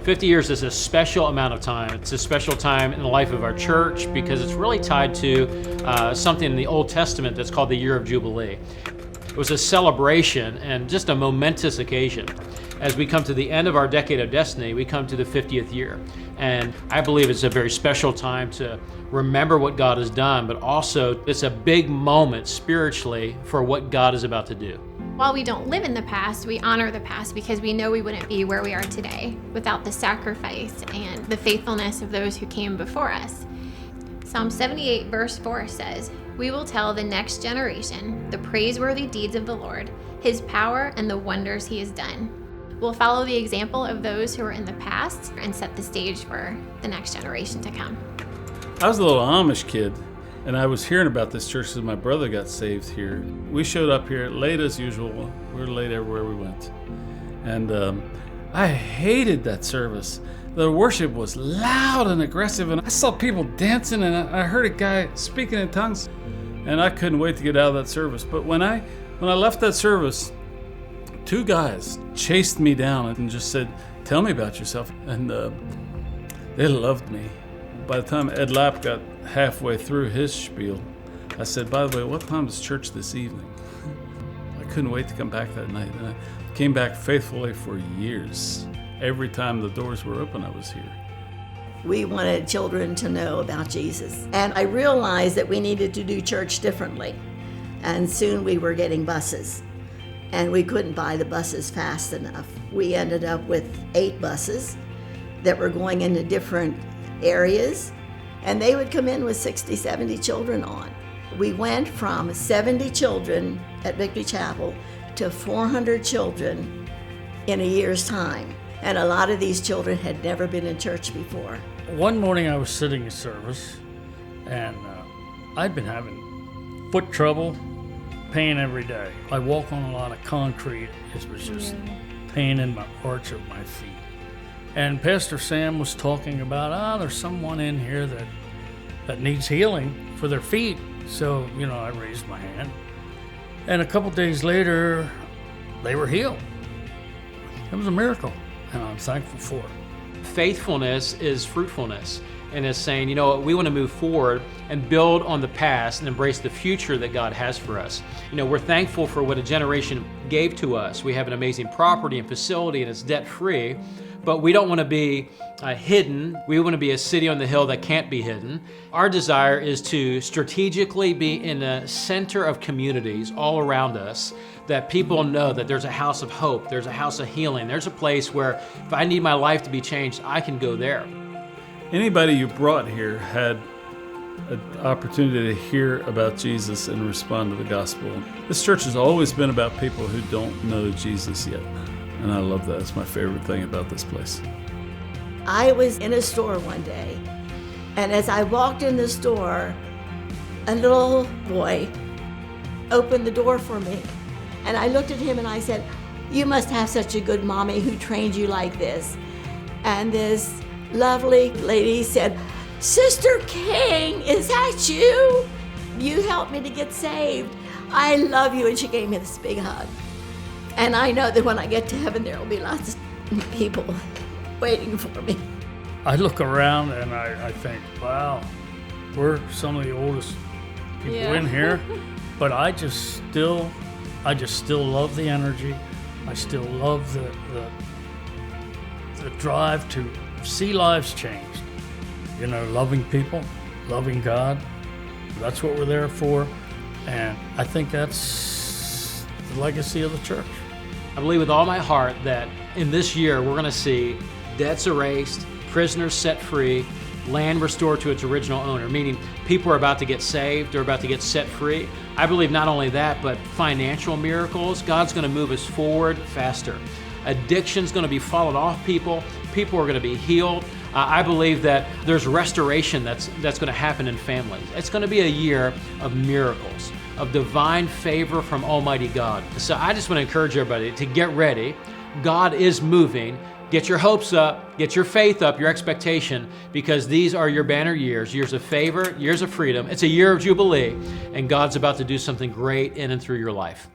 "50 years is a special amount of time. It's a special time in the life of our church because it's really tied to something in the Old Testament that's called the Year of Jubilee. It was a celebration and just a momentous occasion. As we come to the end of our decade of destiny, we come to the 50th year. And I believe it's a very special time to remember what God has done, but also it's a big moment spiritually for what God is about to do. While we don't live in the past, we honor the past because we know we wouldn't be where we are today without the sacrifice and the faithfulness of those who came before us. Psalm 78 verse 4 says, "We will tell the next generation the praiseworthy deeds of the Lord, his power and the wonders he has done." We'll follow the example of those who were in the past and set the stage for the next generation to come. I was a little Amish kid, and I was hearing about this church as my brother got saved here. We showed up here late as usual. We were late everywhere we went. And I hated that service. The worship was loud and aggressive, and I saw people dancing, and I heard a guy speaking in tongues, and I couldn't wait to get out of that service. But when I left that service, two guys chased me down and just said, "Tell me about yourself." And they loved me. By the time Ed Lapp got halfway through his spiel, I said, "By the way, what time is church this evening?" I couldn't wait to come back that night. And I came back faithfully for years. Every time the doors were open, I was here. We wanted children to know about Jesus. And I realized that we needed to do church differently. And soon we were getting buses. And we couldn't buy the buses fast enough. We ended up with 8 buses that were going into different areas, and they would come in with 60, 70 children on. We went from 70 children at Victory Chapel to 400 children in a year's time. And a lot of these children had never been in church before. One morning I was sitting in service, and I'd been having foot trouble, pain every day. I walk on a lot of concrete. It was just pain in my arch of my feet. And Pastor Sam was talking about, there's someone in here that needs healing for their feet. So, I raised my hand. And a couple days later, they were healed. It was a miracle, and I'm thankful for it. Faithfulness is fruitfulness, and is saying, we want to move forward and build on the past and embrace the future that God has for us. We're thankful for what a generation gave to us. We have an amazing property and facility, and it's debt-free, but we don't want to be hidden. We want to be a city on the hill that can't be hidden. Our desire is to strategically be in the center of communities all around us, that people know that there's a house of hope, there's a house of healing, there's a place where if I need my life to be changed, I can go there. Anybody you brought here had an opportunity to hear about Jesus and respond to the gospel. This church has always been about people who don't know Jesus yet, and I love that. It's my favorite thing about this place. I was in a store one day, and as I walked in the store, a little boy opened the door for me. And I looked at him and I said, "You must have such a good mommy who trained you like this." And this lovely lady said, "Sister King, is that you? You helped me to get saved. I love you." And she gave me this big hug. And I know that when I get to heaven, there will be lots of people waiting for me. I look around and I think, wow, we're some of the oldest people in here, but I just still love the energy. I still love the drive to see lives changed. Loving people, loving God. That's what we're there for. And I think that's the legacy of the church. I believe with all my heart that in this year we're going to see debts erased, prisoners set free, land restored to its original owner, meaning people are about to get saved, they're about to get set free. I believe not only that, but financial miracles. God's going to move us forward faster. Addiction's going to be falling off people. People are going to be healed. I believe that there's restoration that's going to happen in families. It's going to be a year of miracles, of divine favor from Almighty God. So I just want to encourage everybody to get ready. God is moving. Get your hopes up, get your faith up, your expectation, because these are your banner years, years of favor, years of freedom. It's a year of Jubilee, and God's about to do something great in and through your life.